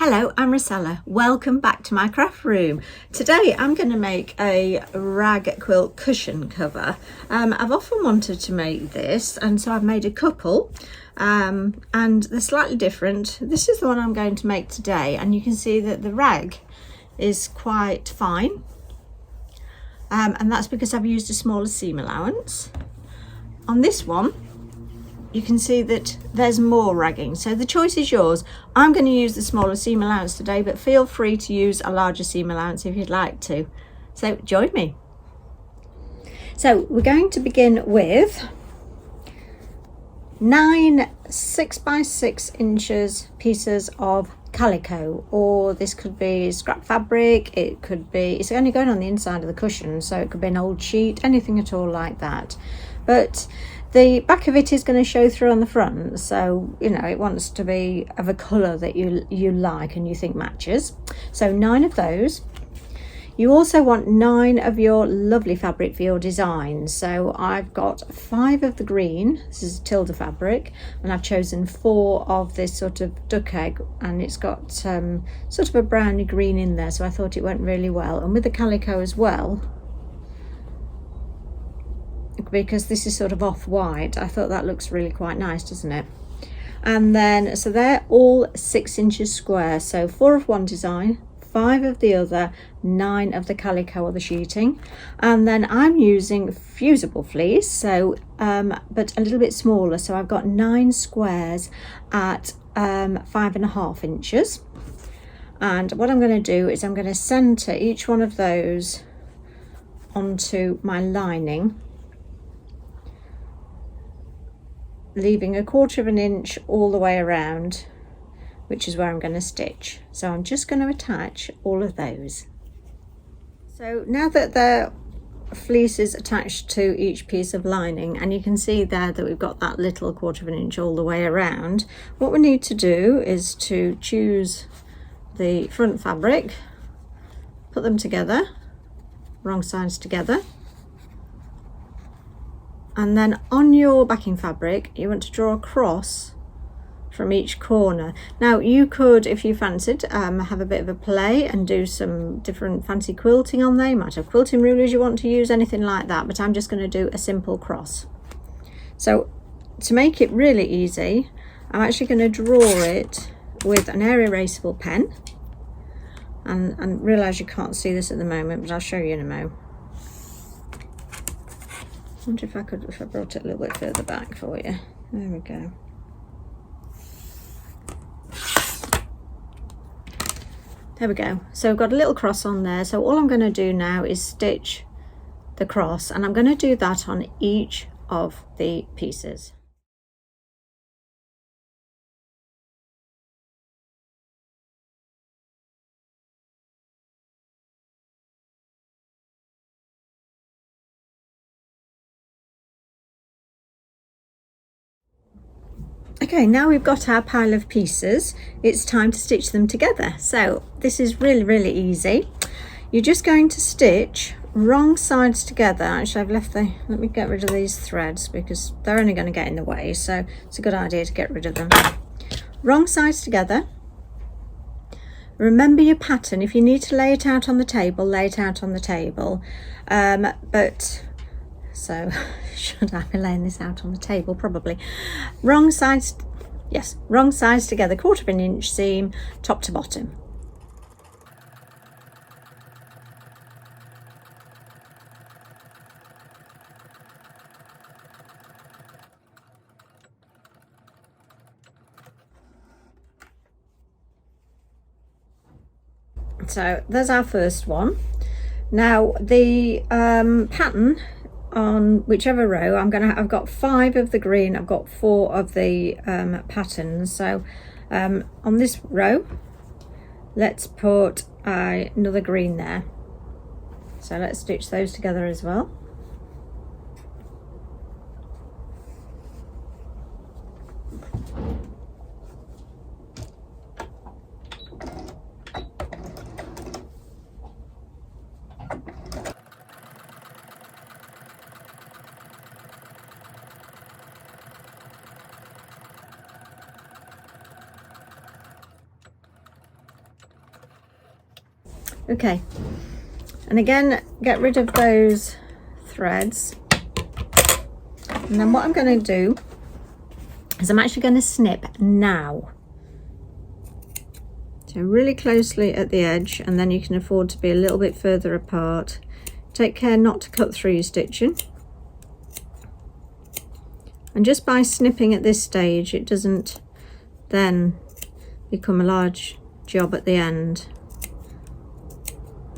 Hello, I'm Rosella. Welcome back to my craft room. Today I'm going to make a rag quilt cushion cover. I've often wanted to make this, and so I've made a couple and they're slightly different. This is the one I'm going to make today, and you can see that the rag is quite fine, and that's because I've used a smaller seam allowance. On this one you can see that there's more ragging, so the choice is yours. I'm going to use the smaller seam allowance today, but feel free to use a larger seam allowance if you'd like to. So join me. So we're going to begin with 9 6x6 pieces of calico, or this could be scrap fabric, it could be, it's only going on the inside of the cushion, so it could be an old sheet, anything at all like that. But the back of it is going to show through on the front, so you know it wants to be of a colour that you like and you think matches. So 9 of those. You also want 9 of your lovely fabric for your design. So I've got 5 of the green, this is Tilda fabric, and I've chosen 4 of this sort of duck egg, and it's got sort of a browny green in there, so I thought it went really well. And with the calico as well, because this is sort of off-white, I thought that looks really quite nice, doesn't it? And then so they're all 6 inches square, so 4 of one design, 5 of the other, 9 of the calico or the sheeting. And then I'm using fusible fleece, so but a little bit smaller, so I've got 9 squares at 5.5 inches. And what I'm going to do is I'm going to center each one of those onto my lining, leaving 1/4 of an inch all the way around, which is where I'm going to stitch. So I'm just going to attach all of those. So now that the fleece is attached to each piece of lining, and you can see there that we've got that little 1/4 of an inch all the way around, what we need to do is to choose the front fabric, put them together, wrong sides together, and then on your backing fabric you want to draw a cross from each corner. Now you could, if you fancied, have a bit of a play and do some different fancy quilting on there. You might have quilting rulers you want to use, anything like that, but I'm just going to do a simple cross. So to make it really easy, I'm actually going to draw it with an air erasable pen, and realise you can't see this at the moment, but I'll show you in a mo. I wonder if I brought it a little bit further back for you. There we go. There we go. So I've got a little cross on there. So all I'm going to do now is stitch the cross, and I'm going to do that on each of the pieces. Okay, now we've got our pile of pieces, it's time to stitch them together. So this is really easy. You're just going to stitch wrong sides together. Actually, I've left let me get rid of these threads because they're only going to get in the way, so it's a good idea to get rid of them. Wrong sides together. Remember your pattern. If you need to lay it out on the table, lay it out on the table. So should I be laying this out on the table? Probably. Wrong sides, yes, wrong sides together, 1/4 of an inch seam, top to bottom. So there's our first one. Now the pattern on whichever row I've got 5 of the green, I've got 4 of the patterns. So on this row, let's put another green there. So let's stitch those together as well. Okay, and again, get rid of those threads. And then what I'm going to do is I'm actually going to snip now. So really closely at the edge, and then you can afford to be a little bit further apart. Take care not to cut through your stitching. And just by snipping at this stage, it doesn't then become a large job at the end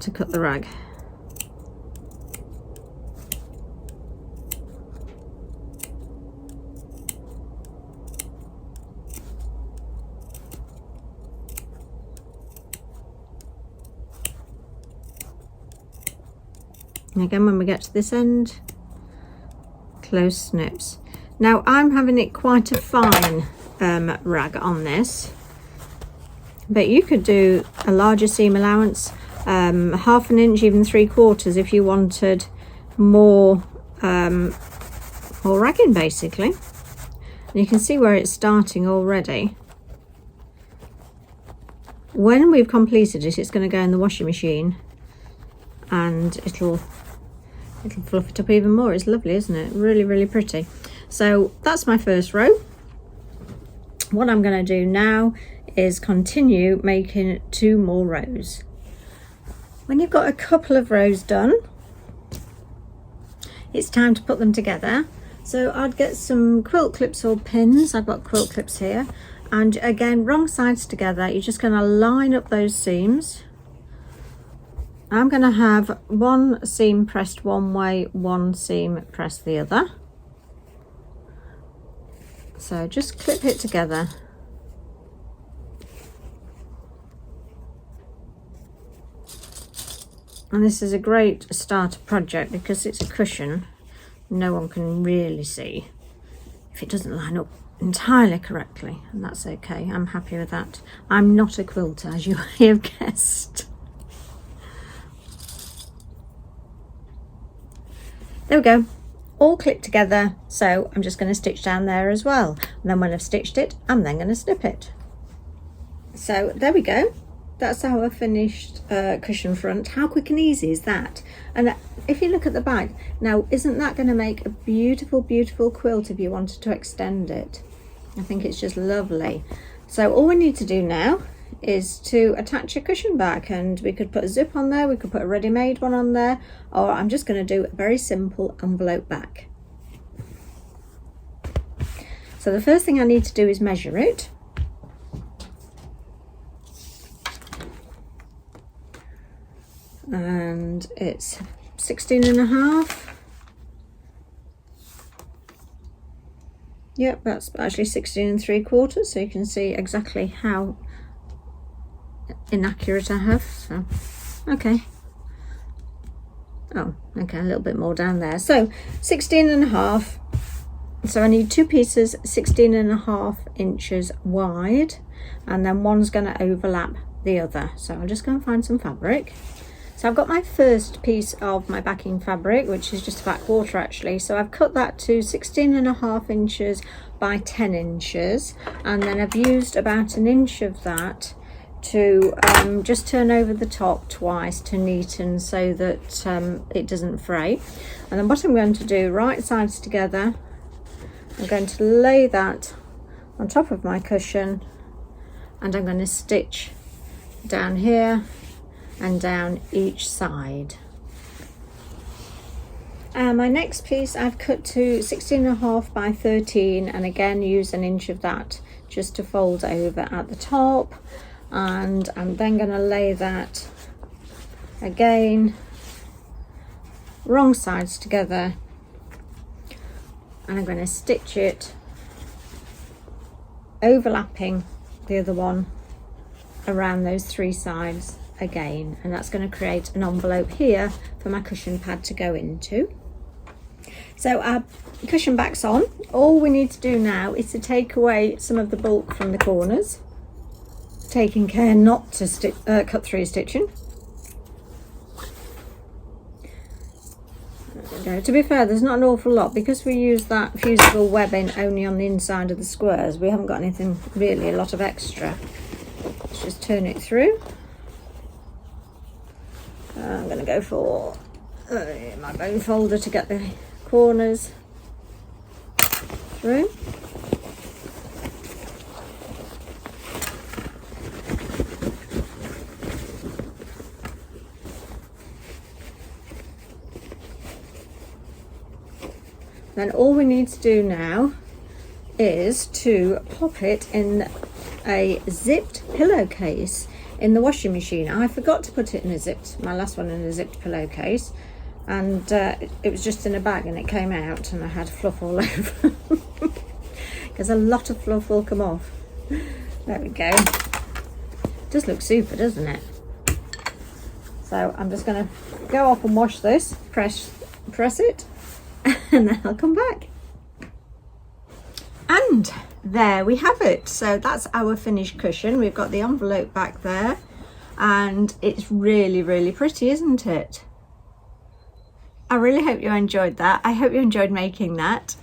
to cut the rag. And again, when we get to this end, close snips. Now I'm having it quite a fine rag on this, but you could do a larger seam allowance, 1/2 inch, even 3/4 if you wanted more ragging basically. And you can see where it's starting already. When we've completed it, it's going to go in the washing machine and it'll fluff it up even more. It's lovely, isn't it? Really, really pretty. So that's my first row. What I'm going to do now is continue making 2 more rows. When you've got a couple of rows done, it's time to put them together. So I'd get some quilt clips or pins. I've got quilt clips here, and again, wrong sides together. You're just going to line up those seams. I'm going to have 1 seam pressed one way, 1 seam pressed the other. So just clip it together. And this is a great starter project because it's a cushion. No one can really see if it doesn't line up entirely correctly, and that's okay. I'm happy with that. I'm not a quilter, as you may have guessed. There we go, all clipped together. So I'm just going to stitch down there as well, and then when I've stitched it, I'm then going to snip it. So there we go, that's our finished cushion front. How quick and easy is that? And if you look at the back now, isn't that going to make a beautiful, beautiful quilt if you wanted to extend it? I think it's just lovely. So all we need to do now is to attach a cushion back, and we could put a zip on there, we could put a ready-made one on there, or I'm just going to do a very simple envelope back. So the first thing I need to do is measure it. And it's 16.5. Yep, that's actually 16 3/4, so you can see exactly how inaccurate I have. So okay, oh okay, a little bit more down there. So 16.5. So I need 2 pieces 16.5 inches wide, and then one's going to overlap the other. So I'll just go and find some fabric. So I've got my first piece of my backing fabric, which is just a back quarter actually. So I've cut that to 16.5 inches by 10 inches, and then I've used about 1 inch of that to just turn over the top twice to neaten so that it doesn't fray. And then what I'm going to do, right sides together, I'm going to lay that on top of my cushion, and I'm going to stitch down here and down each side. My next piece I've cut to 16.5 by 13, and again use 1 inch of that just to fold over at the top, and I'm then going to lay that again wrong sides together, and I'm going to stitch it overlapping the other one around those 3 sides again, and that's going to create an envelope here for my cushion pad to go into. So our cushion back's on. All we need to do now is to take away some of the bulk from the corners, taking care not to cut through stitching. To be fair, there's not an awful lot because we use that fusible webbing only on the inside of the squares. We haven't got anything really, a lot of extra. Let's just turn it through. I'm going to go for my bone folder to get the corners through. Then all we need to do now is to pop it in a zipped pillowcase in the washing machine. I forgot to put it in my last one in a zipped pillowcase, and it was just in a bag and it came out and I had fluff all over because a lot of fluff will come off. There we go. It does look super, doesn't it? So I'm just going to go off and wash this, press it, and then I'll come back. And there we have it. So that's our finished cushion. We've got the envelope back there and it's really, really pretty, isn't it? I really hope you enjoyed that. I hope you enjoyed making that.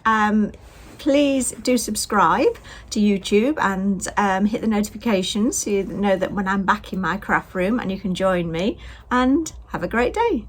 Please do subscribe to YouTube and hit the notifications so you know that when I'm back in my craft room, and you can join me, and have a great day.